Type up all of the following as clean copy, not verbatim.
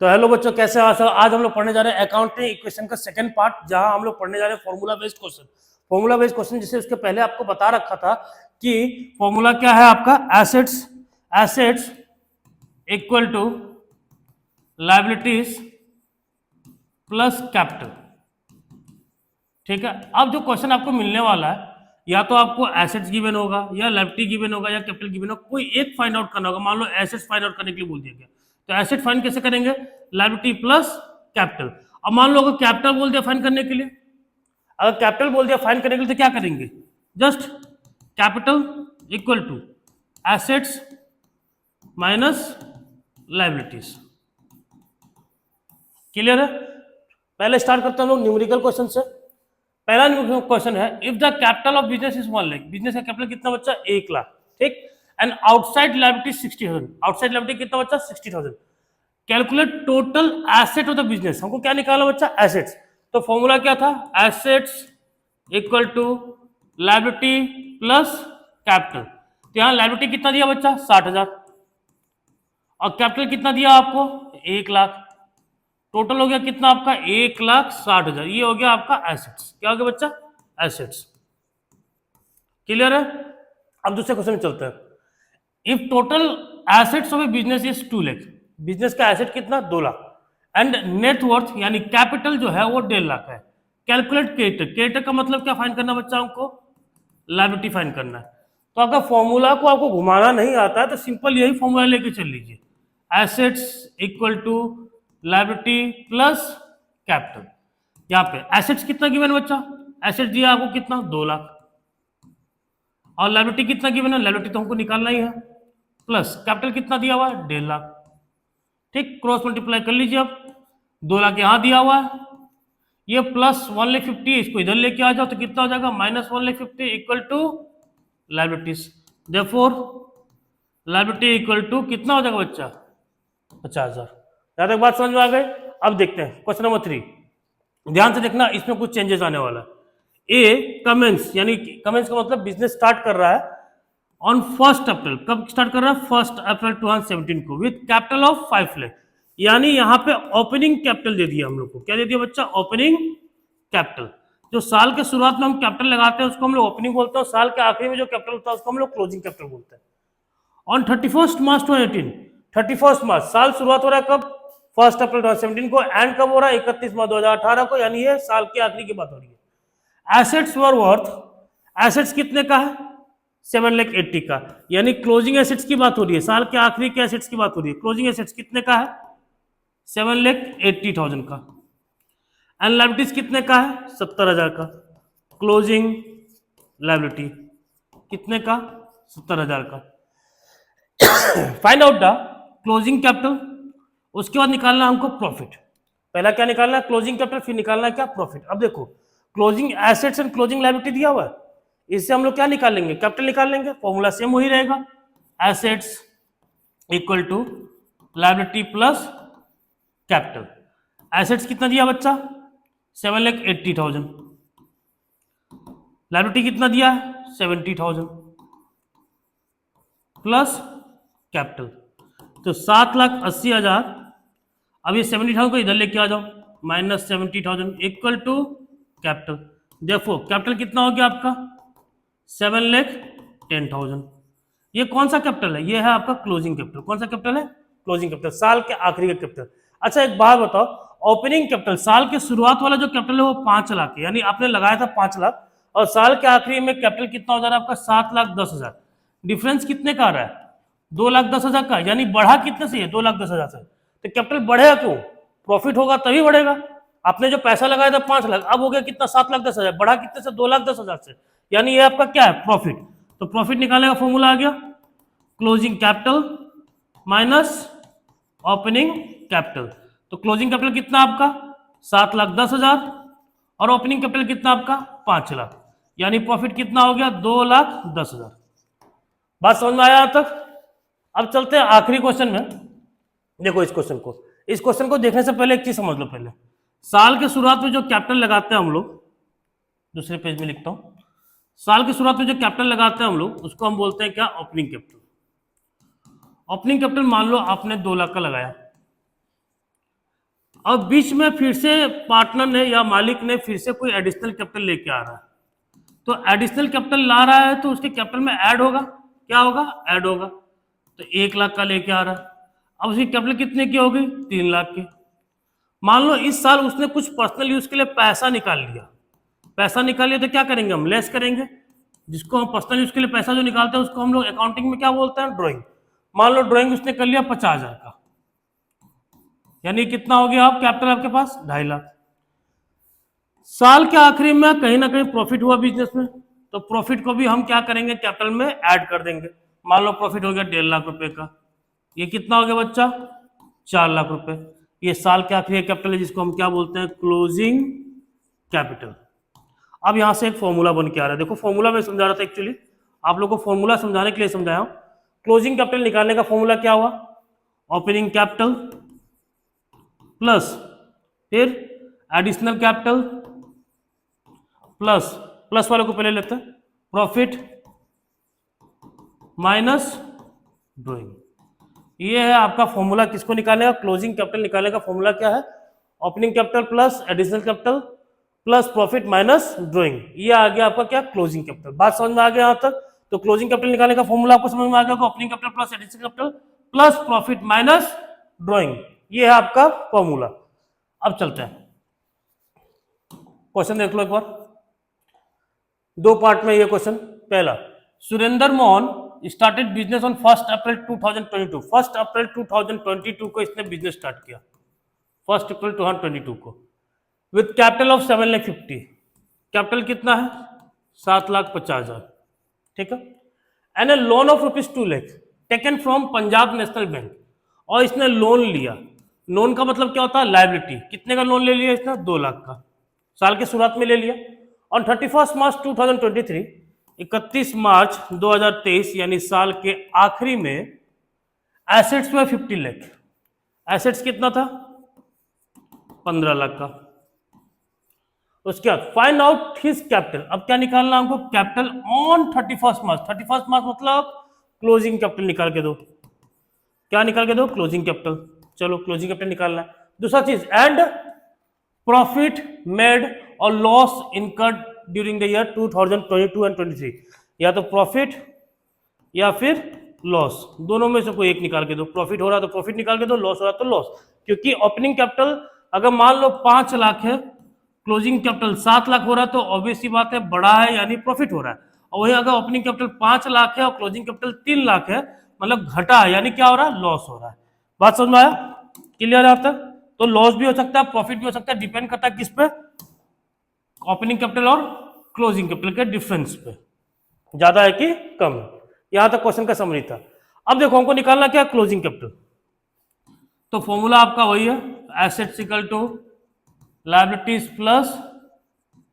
तो हेलो बच्चों, कैसे हो? आज हम लोग पढ़ने जा रहे हैं अकाउंटिंग इक्वेशन का सेकंड पार्ट, जहां हम लोग पढ़ने जा रहे हैं formula based question. Formula based question जिसे उसके पहले आपको बता रखा था कि फॉर्मूला क्या है आपका, assets equal to liabilities plus capital. ठीक है, अब जो क्वेश्चन आपको मिलने वाला है, या तो आपको एसेट्स गिवन होगा या लायबिलिटी गिवन होगा या कैपिटल गिवन होगा, कोई एक फाइंड आउट करना होगा। मान लो एसेट्स फाइंड आउट करने के लिए बोल दिया गया, तो एसेट फाइंड कैसे करेंगे? Liability plus capital. अब मान लो अगर कैपिटल बोल दिया फाइंड करने के लिए, अगर कैपिटल बोल दिया फाइंड करने के लिए, तो क्या करेंगे? Just capital equal to assets minus liabilities. Clear है? पहले स्टार्ट करते हैं लोग न्यूमेरिकल क्वेश्चन से। पहला क्वेश्चन है, if the capital of business is 1 lakh, business का कैपिटल कितना बच्चा? 1 लाख। ठीक, and outside liability 60,000, outside liability कितना बच्चा? 60,000। Calculate total asset of the business, हमको क्या निकाला बच्चा? एसेट्स। तो फॉर्मूला क्या था? Assets equal to liability plus capital. तो यहां लायबिलिटी कितना दिया बच्चा? 60,000, और कैपिटल कितना दिया आपको? 1 लाख। टोटल हो गया कितना आपका? 1,60,000। ये हो गया आपका एसेट्स। क्या हो गया बच्चा? एसेट्स। क्लियर है? अब दूसरे क्वेश्चन में चलते हैं। If total assets of A business is 2 lakh, business का एसेट कितना? 2 लाख, एंड नेट वर्थ यानी कैपिटल जो है वो 1.5 लाख है। कैलकुलेट क्रेडिटर, क्रेडिटर का मतलब क्या फाइंड करना बच्चा? हमको लायबिलिटी फाइंड करना है। तो अगर फॉर्मूला को आपको घुमाना नहीं आता है तो सिंपल यही फॉर्मूला लेके चल लीजिए, assets equal to liability plus capital. यहाँ पे एसेट्स कितना गिवन बच्चा? एसेट्स दिया आपको कितना? 2 लाख, और लायबिलिटी कितना गिवन है? लायबिलिटी तो हमको निकालना ही है, प्लस कैपिटल कितना दिया हुआ है? 1.5 लाख। ठीक, क्रॉस मल्टीप्लाई कर लीजिए। अब 2 लाख यहाँ दिया हुआ है, ये प्लस 1,50,000 इसको इधर लेके आ जाओ तो कितना हो जाएगा? Minus 1,50,000 equal to liabilities. Therefore liability equal to कितना हो जाएगा बच्चा? 50,000। यहां तक बात समझ में आ गई? अब देखते हैं क्वेश्चन नंबर 3। ध्यान से देखना, इसमें कुछ चेंजेस आने वाला है। ए कमेंस, यानी कमेंस का मतलब बिजनेस स्टार्ट कर रहा है ऑन 1 अप्रैल। कब स्टार्ट कर रहा है? 1 अप्रैल 2017 को, विथ कैपिटल ऑफ 5 लाख। यानी यहाँ पे ओपनिंग कैपिटल दे दिया हम लोग को। क्या दे दिया बच्चा? Opening capital. जो साल के शुरुआत में हम कैपिटल लगाते हैं उसको हम लोग ओपनिंग बोलते हैं, और साल के आखिरी में जो कैपिटल होता है उसको हम लोग क्लोजिंग कैपिटल बोलते हैं। ऑन 31 मार्च 2018, 31 मार्च, साल शुरुआत हो रहा है कब? 1 अप्रैल 2017 को, एंड कब हो रहा है? 31 मार्च 2018 को, यानी ये साल के आखिरी की बात हो रही है। एसेट्स वर वर्थ, एसेट्स कितने का है? 7,80,000 का, यानी क्लोजिंग एसेट्स की बात हो रही है, साल के आखिरी के एसेट्स की बात हो रही है। क्लोजिंग एसेट्स कितने का है? 7,80,000 का। एंड लायबिलिटीज कितने का है? 70,000 का। क्लोजिंग लायबिलिटी कितने का? 70,000 का। Find out the closing capital, उसके बाद निकालना हमको प्रॉफिट। पहला क्या निकालना है? क्लोजिंग कैपिटल, फिर निकालना है क्या? प्रॉफिट। अब देखो, closing assets and closing liability दिया हुआ है, इससे हम लोग क्या निकाल लेंगे? कैपिटल निकाल लेंगे। फॉर्मूला सेम वही रहेगा, assets equal to liability plus capital. Assets कितना दिया बच्चा? 7,80,000। लायबिलिटी कितना दिया है? 70,000 प्लस कैपिटल, तो 7,80,000। अब ये 70,000 को इधर लेके आ जाओ, माइनस 70,000 इक्वल टू कैपिटल। देखो कैपिटल कितना हो गया आपका? 7,10,000। ये कौन सा कैपिटल है? ये है आपका क्लोजिंग कैपिटल। कौन सा कैपिटल है? क्लोजिंग कैपिटल, साल के आखिरी का कैपिटल। अच्छा एक बात बताओ, ओपनिंग कैपिटल, साल के शुरुआत वाला जो कैपिटल है वो 5 लाख है, यानी आपने लगाया था 5 लाख, और साल के आखिरी में कैपिटल कितना हो जा रहा है आपका? 7,10,000। डिफरेंस कितने का आ रहा है? 2,10,000 का, यानी बढ़ा कितने से? 2,10,000 से। तो कैपिटल बढ़ेगा क्यों? प्रॉफिट होगा तभी बढ़ेगा। आपने जो पैसा लगाया था 5 लाख, अब हो गया कितना? 7,10,000। बढ़ा कितने से? 2,10,000 से, यानी ये आपका क्या है? प्रॉफिट। तो प्रॉफिट निकालने का फॉर्मूला आ गया, closing capital minus opening capital. तो क्लोजिंग कैपिटल कितना आपका? 7,10,000, और ओपनिंग कैपिटल कितना आपका? 5 लाख, यानी प्रॉफिट कितना हो गया? 2,10,000। बात समझ में आया यहां तक? अब चलते हैं आखिरी क्वेश्चन में। देखो इस क्वेश्चन को देखने से पहले एक चीज समझ लो। पहले साल के शुरुआत में जो कैपिटल लगाते हैं हम लोग, दूसरे पेज में लिखता हूं, साल की शुरुआत में जो कैपिटल लगाते हैं हम लोग उसको हम बोलते हैं क्या? Opening capital. ओपनिंग कैपिटल मान लो आपने 2 लाख का लगाया, अब बीच में फिर से पार्टनर ने या मालिक ने फिर से कोई एडिशनल कैपिटल लेके आ रहा है, तो एडिशनल कैपिटल ला रहा है तो उसके कैपिटल में ऐड होगा, क्या होगा, ऐड होगा। तो 1 लाख का लेके आ रहा है, अब उसकी कैपिटल कितने की होगी, 3 लाख की। मान लो इस साल उसने कुछ पर्सनल यूज के लिए पैसा निकाल लिया, पैसा निकाल लिया तो क्या करेंगे हम, लेस करेंगे। जिसको हम पर्सनल यूज के लिए पैसा जो निकालते हैं उसको हम लोग अकाउंटिंग में क्या बोलते हैं, ड्राइंग। मान लो ड्राइंग उसने कर लिया 50,000 का, यानी कितना हो गया आप कैपिटल आपके पास, 2.5 लाख। साल के आखिरी में कहीं ना कहीं प्रॉफिट हुआ बिजनेस में, तो प्रॉफिट को भी हम क्या करेंगे, कैपिटल में ऐड कर देंगे। मान लो प्रॉफिट हो गया 1.5 लाख रुपए का, ये कितना हो गया बच्चा, 4 लाख रुपए। ये साल के आखिरी कैपिटल है जिसको हम क्या बोलते हैं, क्लोजिंग कैपिटल। अब यहां से एक फॉर्मूला बन के आ रहा है, देखो फॉर्मूला मैं समझा रहा था एक्चुअली, आप लोगों को फॉर्मूला समझाने के लिए समझाया हूं। क्लोजिंग कैपिटल निकालने का फॉर्मूला क्या हुआ, ओपनिंग कैपिटल प्लस फिर एडिशनल कैपिटल प्लस, प्लस वाले को पहले लेते हैं, प्रॉफिट माइनस ड्राइंग। ये है आपका फॉर्मूला किसको निकालने का, क्लोजिंग कैपिटल निकालने का फॉर्मूला क्या है, opening capital plus additional capital plus profit minus drawing. ये आ गया आपका क्या, क्लोजिंग कैपिटल। बात समझ में आ गया यहां तक, तो क्लोजिंग कैपिटल निकालने का फॉर्मूला आपको समझ में आ गया, opening capital plus additional capital plus profit minus drawing, ये है आपका फॉर्मूला। अब चलते हैं क्वेश्चन देख लो एक बार, 2 पार्ट में ये क्वेश्चन। पहला, Surendra Mohan started business on 1 अप्रैल 2022। 1 अप्रैल 2022 को इसने बिजनेस स्टार्ट किया, 1 अप्रैल 2022 को, विथ कैपिटल ऑफ 7,50,000। कैपिटल कितना है, 7,50,000, ठीक है। And A loan of ₹2 lakh taken from Punjab national bank, और इसने लोन लिया। लोन का मतलब क्या होता है, लायबिलिटी। कितने का लोन ले लिया इसने, 2 लाख का, साल के शुरुआत में ले लिया। ऑन 31 मार्च 2023, 31 मार्च 2023 यानी साल के आखिरी में एसेट्स में 50 लाख, एसेट्स कितना था, 15 लाख का। उसके बाद फाइंड आउट हिज कैपिटल, अब क्या निकालना हमको, कैपिटल ऑन 31 मार्च। 31 मार्च मतलब क्लोजिंग कैपिटल निकाल के दो, क्या निकाल के दो, क्लोजिंग कैपिटल। चलो क्लोजिंग कैपिटल निकालना है। दूसरा चीज, एंड प्रॉफिट मेड और loss incurred during the year 2022 and 23, या तो प्रॉफिट या फिर लॉस, दोनों में से कोई एक निकाल के दो। प्रॉफिट हो रहा तो प्रॉफिट निकाल के दो, लॉस हो रहा तो लॉस। क्योंकि ओपनिंग कैपिटल अगर मान लो 5 लाख है, क्लोजिंग कैपिटल 7 लाख हो रहा है, तो ऑब्वियस सी बात है बड़ा है यानी प्रॉफिट हो रहा है। और वही अगर ओपनिंग कैपिटल 5 लाख है और क्लोजिंग कैपिटल 3 लाख है, मतलब घटा है यानी क्या हो रहा है, लॉस हो रहा है। बात समझ में आया, क्लियर है अब तक। तो लॉस भी हो सकता है, प्रॉफिट भी हो सकता है, डिपेंड करता है किस पे, ओपनिंग कैपिटल और क्लोजिंग कैपिटल के डिफरेंस पे, ज्यादा है कि कम है। यहां तक क्वेश्चन का समरी था। अब देखो हमको निकालना क्या, क्लोजिंग कैपिटल। तो फॉर्मूला आपका वही है, assets equal to liabilities plus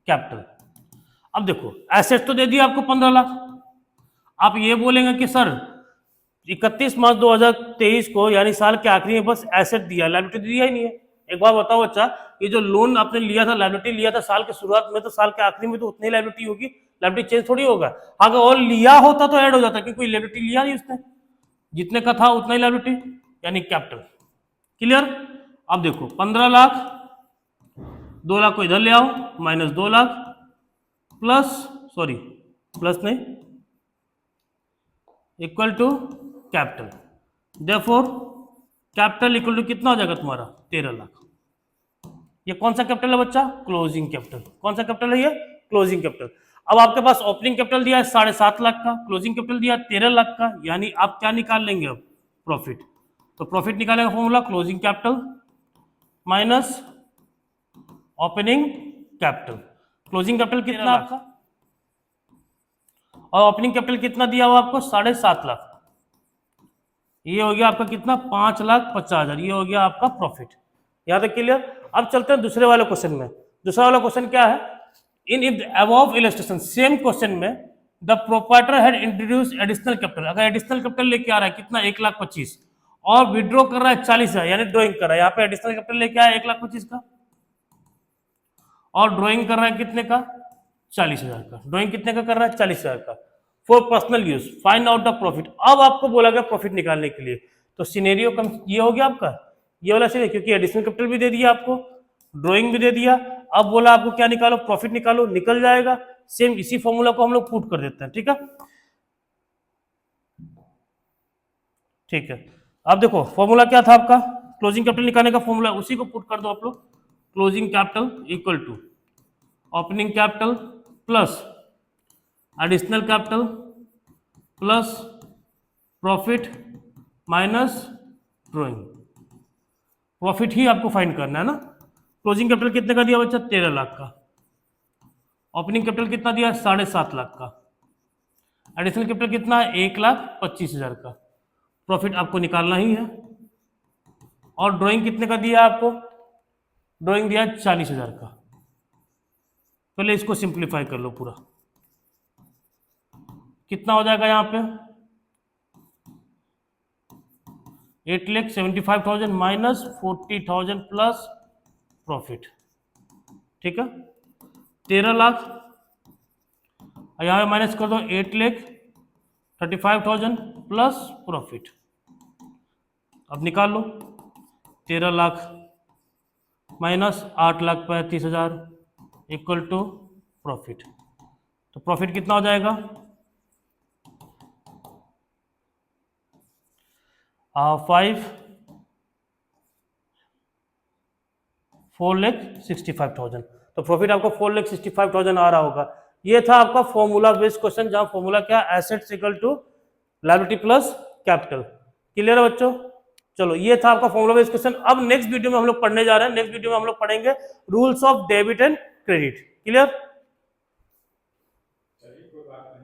capital. अब देखो एसेट्स तो दे दिया आपको 15 लाख। आप ये बोलेंगे कि सर 31 मार्च 2023 को यानी साल के आखिरी में बस एसेट दिया, लायबिलिटी दिया ही नहीं है। एक बार बताओ अच्छा, ये जो लोन आपने लिया था, लायबिलिटी लिया था साल के शुरुआत में, तो साल के आखिरी में तो उतनी लायबिलिटी होगी, लायबिलिटी चेंज थोड़ी होगा। अगर और लिया होता तो ऐड हो जाता, क्योंकि कोई लायबिलिटी लिया नहीं उसने, जितने का था उतना ही लायबिलिटी यानी कैपिटल। क्लियर। अब देखो 15 लाख, 2 लाख को इधर ले आओ, minus 2 lakh plus, sorry plus नहीं, equal to capital. Therefore capital equal to कितना हो जाएगा तुम्हारा, 13 लाख। ये कौन सा कैपिटल है बच्चा, क्लोजिंग कैपिटल। कौन सा कैपिटल है ये, क्लोजिंग कैपिटल। अब आपके पास ओपनिंग कैपिटल दिया है 7.5 लाख का, क्लोजिंग कैपिटल दिया 13 लाख का, यानी आप क्या निकाल लेंगे अब, प्रॉफिट। तो प्रॉफिट निकालने का formula closing capital minus opening capital. Closing capital कितना आपका, और ओपनिंग कैपिटल कितना दिया हुआ आपको, 7.5 लाख। ये हो गया आपका कितना, 5,50,000। ये हो गया आपका प्रॉफिट। यहां तक क्लियर। अब चलते हैं दूसरे वाले क्वेश्चन में। दूसरा वाला क्वेश्चन क्या है, in if above illustration, same question में the proprietor had introduce additional capital. अगर एडिशनल कैपिटल लेके आ रहा है कितना, 1,25,000, और विड्रॉ कर रहा है 40,000 यानी ड्रॉइंग कर रहा है। यहाँ पे एडिशनल कैपिटल लेके आया 1,25,000 का, और ड्रॉइंग कर रहा है कितने का, 40,000 का। ड्रॉइंग कितने का कर रहा है, 40,000 का, for personal use. Find out the profit. अब आपको बोला गया प्रॉफिट निकालने के लिए, तो सिनेरियो कम ये हो गया आपका, ये वाला सही है क्योंकि एडिशनल कैपिटल भी दे दिया आपको, ड्राइंग भी दे दिया। अब बोला आपको क्या निकालो, प्रॉफिट निकालो, निकल जाएगा। सेम इसी फॉर्मूला को हम लोग पुट कर देते हैं, ठीक है। ठीक है, अब देखो फॉर्मूला क्या था आपका, क्लोजिंग कैपिटल निकालने का फॉर्मूला, उसी को पुट कर दो आप लोग। Closing capital equal to opening capital plus additional capital plus profit minus drawing. Profit ही आपको फाइंड करना है ना। क्लोजिंग कैपिटल कितने का दिया बच्चा, 13 लाख का। ओपनिंग कैपिटल कितना दिया, 7.5 लाख का। एडिशनल कैपिटल कितना है, 1,25,000 का। प्रॉफिट आपको निकालना ही है। और ड्राइंग कितने का दिया आपको, ड्राइंग दिया 40,000 का। पहले इसको सिंप्लीफाई कर लो पूरा, कितना हो जाएगा यहाँ पे 8,75,000 माइनस 40,000 प्लस प्रॉफिट, ठीक है। 13 लाख, यहाँ पे माइनस कर दो 8,35,000 प्लस प्रॉफिट। अब निकाल लो 13 lakh minus 8,35,000 equal to profit. तो प्रॉफिट कितना हो जाएगा, 4,65,000। तो प्रॉफिट आपको 4,65,000 आ रहा होगा। ये था आपका फॉर्मूला बेस्ड क्वेश्चन, जहां फॉर्मूला क्या, assets equal to liability plus capital. Clear है बच्चों। चलो ये था आपका फॉर्मूला बेस्ड क्वेश्चन। अब नेक्स्ट वीडियो में हम लोग पढ़ने जा रहे हैं, नेक्स्ट वीडियो में हम लोग पढ़ेंगे rules of debit and credit. Clear.